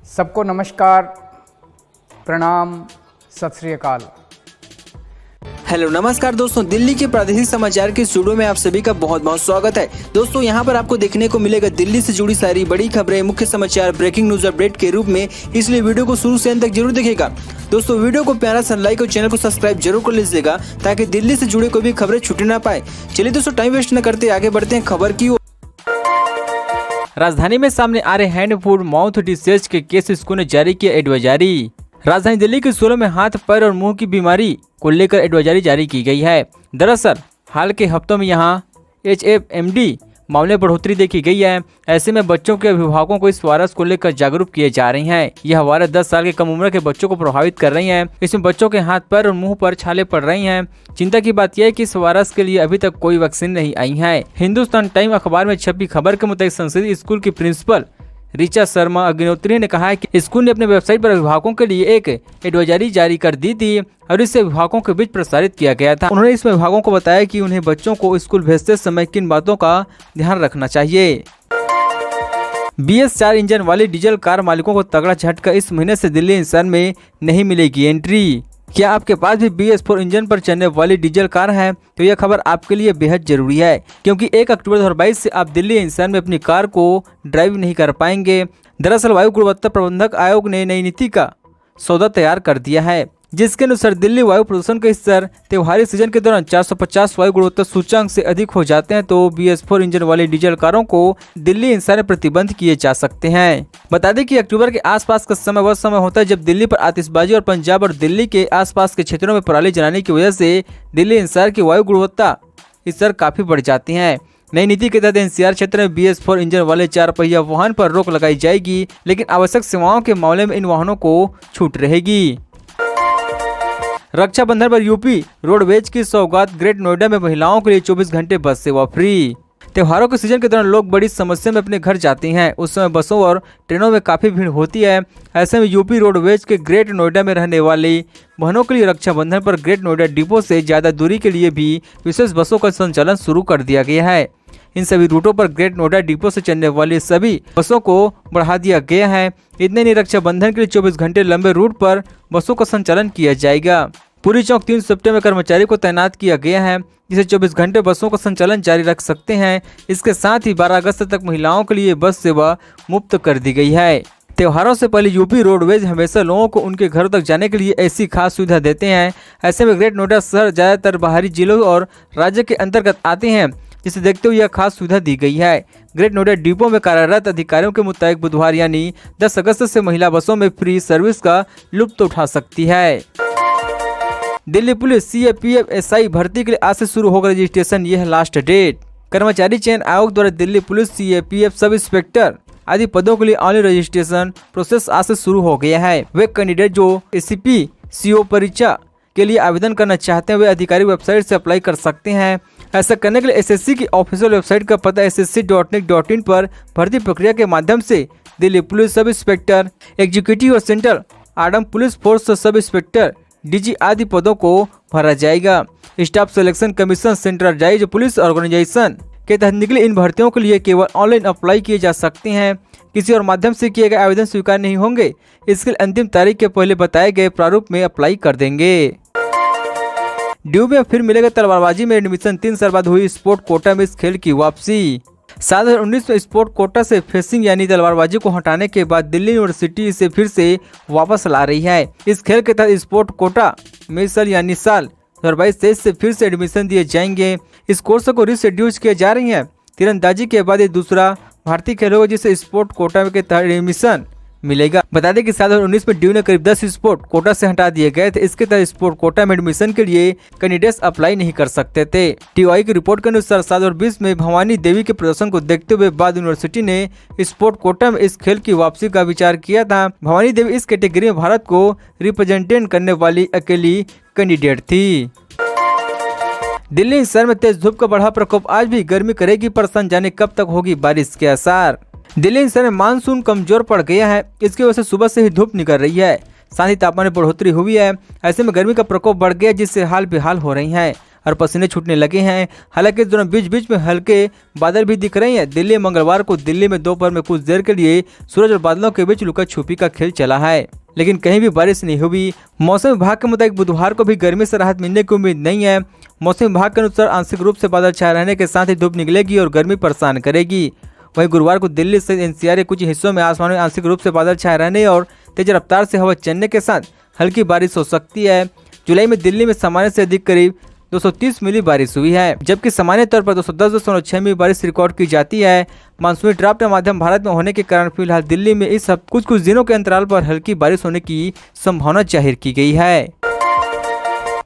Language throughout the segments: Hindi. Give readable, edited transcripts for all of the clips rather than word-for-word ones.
सबको नमस्कार, प्रणाम, सत श्री अकाल। हेलो नमस्कार दोस्तों, दिल्ली के प्रादेशिक समाचार के स्टूडियो में आप सभी का बहुत बहुत स्वागत है। दोस्तों यहाँ पर आपको देखने को मिलेगा दिल्ली से जुड़ी सारी बड़ी खबरें, मुख्य समाचार, ब्रेकिंग न्यूज अपडेट के रूप में, इसलिए वीडियो को शुरू से अंत तक जरूर देखिएगा। दोस्तों वीडियो को प्यारा सा लाइक और चैनल को सब्सक्राइब जरूर कर लीजिएगा ताकि दिल्ली से जुड़ी कोई भी खबरें छूटे ना पाए। चलिए दोस्तों टाइम वेस्ट न करते आगे बढ़ते हैं खबर की ओर। राजधानी में सामने आ रहे हैंड फूड माउथ डिसीज के केस स्कूल ने जारी किया एडवाइजरी। राजधानी दिल्ली के स्कूलों में हाथ, पैर और मुंह की बीमारी को लेकर एडवाइजरी जारी की गई है। दरअसल हाल के हफ्तों में यहां HFMD मामले बढ़ोतरी देखी गई है। ऐसे में बच्चों के अभिभावकों को इस वायरस को लेकर जागरूक किए जा रहे हैं। यह वायरस 10 साल के कम उम्र के बच्चों को प्रभावित कर रही है। इसमें बच्चों के हाथ, पैर और मुंह पर छाले पड़ रही हैं। चिंता की बात यह है कि इस वायरस के लिए अभी तक कोई वैक्सीन नहीं आई है। हिंदुस्तान टाइम अखबार में छपी खबर के मुताबिक संसदीय स्कूल की प्रिंसिपल ऋचा शर्मा अग्निहोत्री ने कहा है कि स्कूल ने अपने वेबसाइट पर अभिभावकों के लिए एक एडवाइजरी जारी कर दी थी और इसे अभिभावकों के बीच प्रसारित किया गया था। उन्होंने इसमें अभिभावकों को बताया कि उन्हें बच्चों को स्कूल भेजते समय किन बातों का ध्यान रखना चाहिए। BS4 इंजन वाली डीजल कार मालिकों को तगड़ा झटका, इस महीने से दिल्ली एनसीआर में नहीं मिलेगी एंट्री। क्या आपके पास भी BS4 इंजन पर चलने वाली डीजल कार है तो यह खबर आपके लिए बेहद जरूरी है, क्योंकि 1 अक्टूबर 2022 से आप दिल्ली एनसीआर में अपनी कार को ड्राइव नहीं कर पाएंगे। दरअसल वायु गुणवत्ता प्रबंधक आयोग ने नई नीति का सौदा तैयार कर दिया है, जिसके अनुसार दिल्ली वायु प्रदूषण के स्तर त्योहारी सीजन के दौरान 450 वायु गुणवत्ता सूचकांक से अधिक हो जाते हैं तो BS4 इंजन वाली डीजल कारों को दिल्ली एनसीआर में प्रतिबंध किए जा सकते हैं। बता दें कि अक्टूबर के आसपास का समय वह समय होता है जब दिल्ली पर आतिशबाजी और पंजाब और दिल्ली के आसपास के क्षेत्रों में पराली जलाने की वजह से दिल्ली एनसीआर की वायु गुणवत्ता स्तर काफी बढ़ जाती है। नई नीति के तहत एनसीआर क्षेत्र में BS4 इंजन वाले 4 पहिया वाहन पर रोक लगाई जाएगी, लेकिन आवश्यक सेवाओं के मामले में इन वाहनों को छूट रहेगी। रक्षाबंधन पर यूपी रोडवेज की सौगात, ग्रेट नोएडा में महिलाओं के लिए 24 घंटे बस सेवा फ्री। त्योहारों के सीजन के दौरान लोग बड़ी समस्या में अपने घर जाते हैं, उस समय बसों और ट्रेनों में काफी भीड़ होती है। ऐसे में यूपी रोडवेज के ग्रेट नोएडा में रहने वाली बहनों के लिए रक्षाबंधन पर ग्रेट नोएडा डिपो से ज्यादा दूरी के लिए भी विशेष बसों का संचालन शुरू कर दिया गया है। इन सभी रूटों पर ग्रेट नोएडा डिपो से चलने वाली सभी बसों को बढ़ा दिया गया है। इतने नहीं, रक्षाबंधन के लिए 24 घंटे लंबे रूट पर बसों का संचालन किया जाएगा। पुरी चौक 3 शिफ्टों में कर्मचारी को तैनात किया गया है, जिसे 24 घंटे बसों का संचालन जारी रख सकते हैं। इसके साथ ही 12 अगस्त तक महिलाओं के लिए बस सेवा मुफ्त कर दी गई है। त्योहारों से पहले यूपी रोडवेज हमेशा लोगों को उनके घरों तक जाने के लिए ऐसी खास सुविधा देते हैं। ऐसे में ग्रेट नोएडा शहर ज्यादातर बाहरी जिलों और राज्य के अंतर्गत आते हैं, जिसे देखते हुए यह खास सुविधा दी गई है। ग्रेट नोएडा डिपो में कार्यरत अधिकारियों के मुताबिक बुधवार यानी 10 अगस्त से महिला बसों में फ्री सर्विस का लुत्फ उठा सकती है। दिल्ली पुलिस CAPF SI भर्ती के लिए आज से शुरू होगा रजिस्ट्रेशन, यह लास्ट डेट। कर्मचारी चयन आयोग द्वारा Delhi police CAPF sub inspector आदि पदों के लिए ऑनलाइन रजिस्ट्रेशन प्रोसेस आज से शुरू हो गया है। वे कैंडिडेट जो ACP CO परीक्षा के लिए आवेदन करना चाहते हैं वे आधिकारिक वेबसाइट से अप्लाई कर सकते हैं। ऐसा करने के लिए SSC की ऑफिशियल वेबसाइट का पता ssc.nic.in पर भर्ती प्रक्रिया के माध्यम से Delhi police sub inspector, executive और central armed police force sub inspector, DG आदि पदों को भरा जाएगा। Staff selection commission centralised police organisation के तहत निकली इन भर्तियों के लिए केवल ऑनलाइन अप्लाई किए जा सकते हैं। किसी और माध्यम से किए गए आवेदन स्वीकार नहीं होंगे। इसके लिए अंतिम तारीख के पहले बताए गए प्रारूप में अप्लाई कर देंगे। ड्यू में फिर मिलेगा तलवारबाजी में एडमिशन, 3 साल बाद हुई स्पोर्ट कोटा में इस खेल की वापसी। 2019 में स्पोर्ट कोटा से फेंसिंग यानी तलवारबाजी को हटाने के बाद दिल्ली यूनिवर्सिटी इसे फिर से वापस ला रही है। इस खेल के तहत स्पोर्ट कोटा में इस साल यानी साल 2022-23 से फिर से एडमिशन दिए जाएंगे। इस कोर्स को रिशेड्यूल किए जा रही है। तीरंदाजी के बाद ये दूसरा भारतीय खेल होगा जिसे स्पोर्ट कोटा के तहत एडमिशन मिलेगा। बता दें कि 2019 में ड्यू ने करीब 10 स्पोर्ट कोटा से हटा दिए गए थे। इसके तहत स्पोर्ट कोटा में एडमिशन के लिए कैंडिडेट्स अप्लाई नहीं कर सकते थे। TOI की रिपोर्ट के अनुसार 2020 में भवानी देवी के प्रदर्शन को देखते हुए बाद यूनिवर्सिटी ने स्पोर्ट कोटा में इस खेल की वापसी का विचार किया था। भवानी देवी इस कैटेगरी में भारत को रिप्रेजेंटेट करने वाली अकेली कैंडिडेट थी। दिल्ली एनसीआर में तेज धूप का बढ़ा प्रकोप, आज भी गर्मी करेगी परेशान, जाने कब तक होगी बारिश के आसार। दिल्ली एनसीआर में मानसून कमजोर पड़ गया है, इसकी वजह से सुबह से ही धूप निकल रही है, साथ ही तापमान में बढ़ोतरी हुई है। ऐसे में गर्मी का प्रकोप बढ़ गया जिससे हाल बेहाल हो रही है। और पसीने छूटने लगे हैं। हालांकि इस दौरान बीच बीच में हल्के बादल भी दिख रहे हैं। दिल्ली मंगलवार को दिल्ली में दोपहर में कुछ देर के लिए सूरज और बादलों के बीच लुका छुपी का खेल चला है, लेकिन कहीं भी बारिश नहीं हुई। मौसम विभाग के मुताबिक बुधवार को भी गर्मी से राहत मिलने की उम्मीद नहीं है। मौसम विभाग के अनुसार आंशिक रूप से बादल छाए रहने के साथ ही धूप निकलेगी और गर्मी परेशान करेगी। वहीं गुरुवार को दिल्ली सहित एनसीआर के कुछ हिस्सों में आसमान में आंशिक रूप से बादल छाए रहने और तेज रफ्तार से हवा चलने के साथ हल्की बारिश हो सकती है। जुलाई में दिल्ली में सामान्य से अधिक करीब 230 मिली बारिश हुई है, जबकि सामान्य तौर पर 210.6 मिली बारिश रिकॉर्ड की जाती है। मानसूनी ड्राफ्ट का माध्यम भारत में होने के कारण फिलहाल दिल्ली में इस कुछ दिनों के अंतराल पर हल्की बारिश होने की संभावना जाहिर की गई है।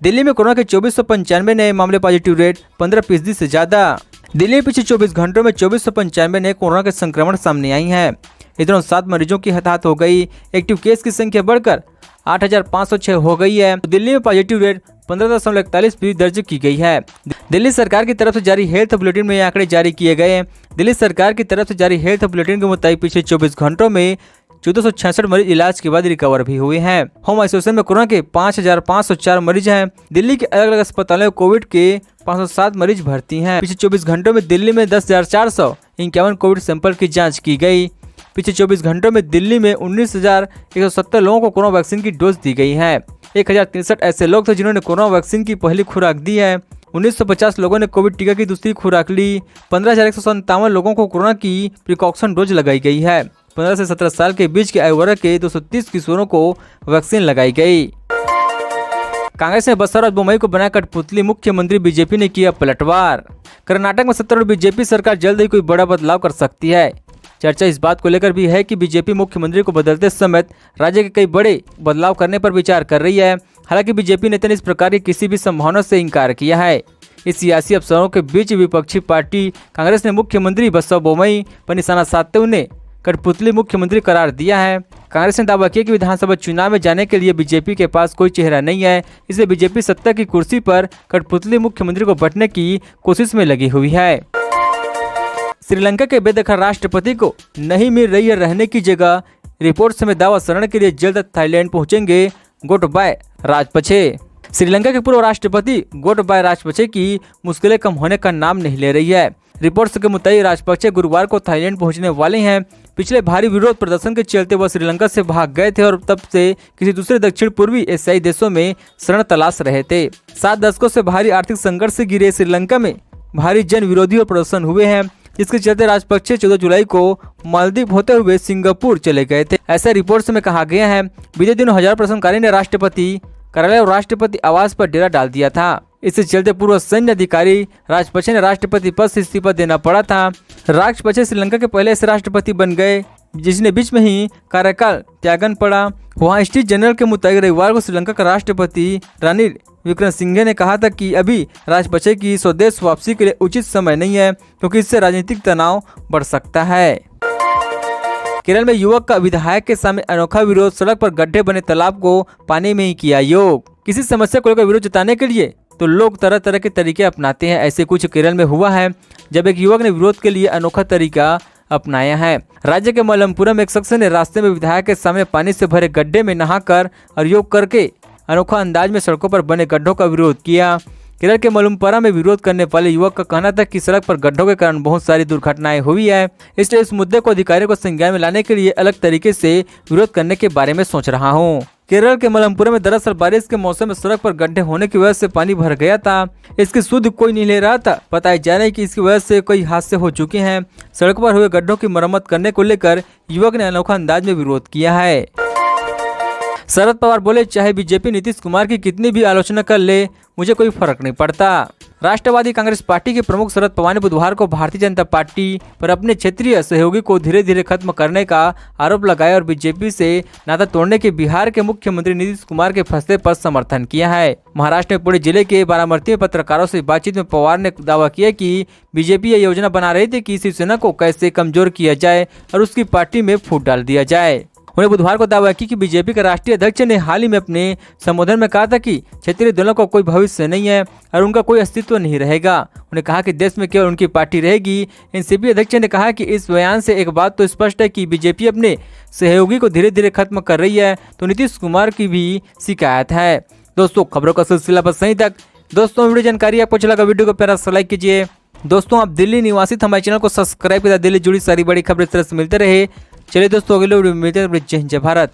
दिल्ली में कोरोना के 2495 नए मामले, पॉजिटिव रेट 15% से ज्यादा। दिल्ली में पिछले 24 घंटों में 2495 नए कोरोना के संक्रमण सामने आई हैं। इस दौरान 7 मरीजों की हताहत हो गई। एक्टिव केस की संख्या बढ़कर 8506 हो गई है। दिल्ली में पॉजिटिव रेट 15.41% दर्ज की गई है। दिल्ली सरकार की तरफ से जारी हेल्थ बुलेटिन में ये आंकड़े जारी किए गए हैं। दिल्ली सरकार की तरफ से जारी हेल्थ बुलेटिन के मुताबिक पिछले 24 घंटों में 1466 मरीज इलाज के बाद रिकवर भी हुए हैं। होम आइसोलेशन में कोरोना के 5504 मरीज हैं। दिल्ली के अलग अलग अस्पतालों में कोविड के 507 मरीज भर्ती हैं। पिछले 24 घंटों में दिल्ली में 10,451 कोविड सैंपल की जांच की गई। पिछले 24 घंटों में दिल्ली में 19,170 लोगों को कोरोना वैक्सीन की डोज दी गई है। 1063 ऐसे लोग थे जिन्होंने कोरोना वैक्सीन की पहली खुराक दी है। 1950 लोगों ने कोविड टीका की दूसरी खुराक ली। 15,157 लोगों को कोरोना की प्रिकॉशन डोज लगाई गई है। 15 से 17 साल के बीच के आयु वर्ग के 230 किशोरों को वैक्सीन लगाई गई। कांग्रेस ने बसर और बोम्मई को बना कठपुतली, मुख्यमंत्री बीजेपी ने किया पलटवार। कर्नाटक में सत्तारूढ़ बीजेपी सरकार जल्द ही कोई बड़ा बदलाव कर सकती है। चर्चा इस बात को लेकर भी है कि बीजेपी मुख्यमंत्री को बदलते समेत राज्य के कई बड़े बदलाव करने पर विचार कर रही है। हालांकि बीजेपी नेता ने इस प्रकार की किसी भी संभावना से इंकार किया है। इस सियासी अवसरों के बीच विपक्षी पार्टी कांग्रेस ने मुख्यमंत्री बसव बोम्मई पर निशाना साधते उन्हें कठपुतली मुख्यमंत्री करार दिया है। कांग्रेस ने दावा किया कि विधानसभा चुनाव में जाने के लिए बीजेपी के पास कोई चेहरा नहीं है, इसलिए बीजेपी सत्ता की कुर्सी पर कठपुतली मुख्यमंत्री को बैठने की कोशिश में लगी हुई है। श्रीलंका के बेदखल राष्ट्रपति को नहीं मिल रही है रहने की जगह। रिपोर्ट में दावा शरण के लिए जल्द थाईलैंड पहुंचेंगे गोटबाय राजपक्षे। श्रीलंका के पूर्व राष्ट्रपति गोटबाय राजपक्षे की मुश्किलें कम होने का नाम नहीं ले रही है। रिपोर्ट्स के मुताबिक राजपक्षे गुरुवार को थाईलैंड पहुंचने वाले हैं। पिछले भारी विरोध प्रदर्शन के चलते वह श्रीलंका से भाग गए थे और तब से किसी दूसरे दक्षिण पूर्वी एशियाई देशों में शरण तलाश रहे थे। 7 दशकों से भारी आर्थिक संकट से घिरे श्रीलंका में भारी जन विरोधी और प्रदर्शन हुए हैं, जिसके चलते राजपक्षे 14 जुलाई को मालदीव होते हुए सिंगापुर चले गए थे। ऐसा रिपोर्ट्स में कहा गया है। बीते दिनों हजारों प्रदर्शनकारी ने राष्ट्रपति कार्यालय और राष्ट्रपति आवास पर डेरा डाल दिया था। इससे चलते पूर्व सैन्य अधिकारी राजपक्षे ने राष्ट्रपति पद से इस्तीफा देना पड़ा था। राजपक्षे श्रीलंका के पहले ऐसे राष्ट्रपति बन गए जिसने बीच में ही कार्यकाल त्यागन पड़ा। वहाँ स्टेट जनरल के मुताबिक रविवार को श्रीलंका का राष्ट्रपति रानिल विक्रमसिंघे ने कहा था कि अभी राजपक्षे की स्वदेश वापसी के लिए उचित समय नहीं है, क्योंकि इससे राजनीतिक तनाव बढ़ सकता है। केरल में युवक का विधायक के सामने अनोखा विरोध, सड़क पर गड्ढे बने तालाब को पानी में ही किया योग। किसी समस्या को लेकर विरोध जताने के लिए तो लोग तरह तरह के तरीके अपनाते हैं। ऐसे कुछ केरल में हुआ है, जब एक युवक ने विरोध के लिए अनोखा तरीका अपनाया है। राज्य के मलमपुरम एक शख्स ने रास्ते में विधायक के सामने पानी से भरे गड्ढे में नहाकर और योग करके अनोखा अंदाज में सड़कों पर बने गड्ढों का विरोध किया। केरल के मलमपुरम में विरोध करने वाले युवक का कहना था कि सड़क पर गड्ढों के कारण बहुत सारी दुर्घटनाएं हुई है, इसलिए इस मुद्दे को अधिकारियों को संज्ञान में लाने के लिए अलग तरीके से विरोध करने के बारे में सोच रहा हूँ। केरल के मलमपुरम में दरअसल बारिश के मौसम में सड़क पर गड्ढे होने की वजह से पानी भर गया था। इसकी सुध कोई नहीं ले रहा था। बताया जा रहा है कि इसकी वजह से कई हादसे हो चुके हैं। सड़क पर हुए गड्ढों की मरम्मत करने को लेकर युवक ने अनोखा अंदाज में विरोध किया है। शरद पवार बोले, चाहे बीजेपी नीतीश कुमार की कितनी भी आलोचना कर ले, मुझे कोई फर्क नहीं पड़ता। राष्ट्रवादी कांग्रेस पार्टी के प्रमुख शरद पवार ने बुधवार को भारतीय जनता पार्टी पर अपने क्षेत्रीय सहयोगी को धीरे धीरे खत्म करने का आरोप लगाया और बीजेपी से नाता तोड़ने के बिहार के मुख्यमंत्री नीतीश कुमार के फैसले पर समर्थन किया है। महाराष्ट्र में पुणे जिले के बारामती में पत्रकारों से बातचीत में पवार ने दावा किया कि बीजेपी यह योजना बना रही थी कि शिवसेना को कैसे कमजोर किया जाए और उसकी पार्टी में फूट डाल दिया जाए। उन्हें बुधवार को दावा की कि बीजेपी के राष्ट्रीय अध्यक्ष ने हाल ही में अपने संबोधन में कहा था कि क्षेत्रीय दलों का कोई भविष्य नहीं है और उनका कोई अस्तित्व नहीं रहेगा। उन्हें कहा कि देश में केवल उनकी पार्टी रहेगी। एनसीपी अध्यक्ष ने कहा कि इस बयान से एक बात तो स्पष्ट है कि बीजेपी अपने सहयोगी को धीरे धीरे खत्म कर रही है, तो नीतीश कुमार की भी शिकायत है। दोस्तों, खबरों का सिलसिला बस यहीं तक। दोस्तों वीडियो जानकारी आपको अच्छा लगा, वीडियो को प्यारा सा लाइक कीजिए। दोस्तों आप दिल्ली निवासी हमारे चैनल को सब्सक्राइब कीजिए, दिल्ली जुड़ी सारी बड़ी खबरें इस तरह से मिलते रहे। चलिए दोस्तों अगले वीडियो में मिलते हैं। जय हिंद जय भारत।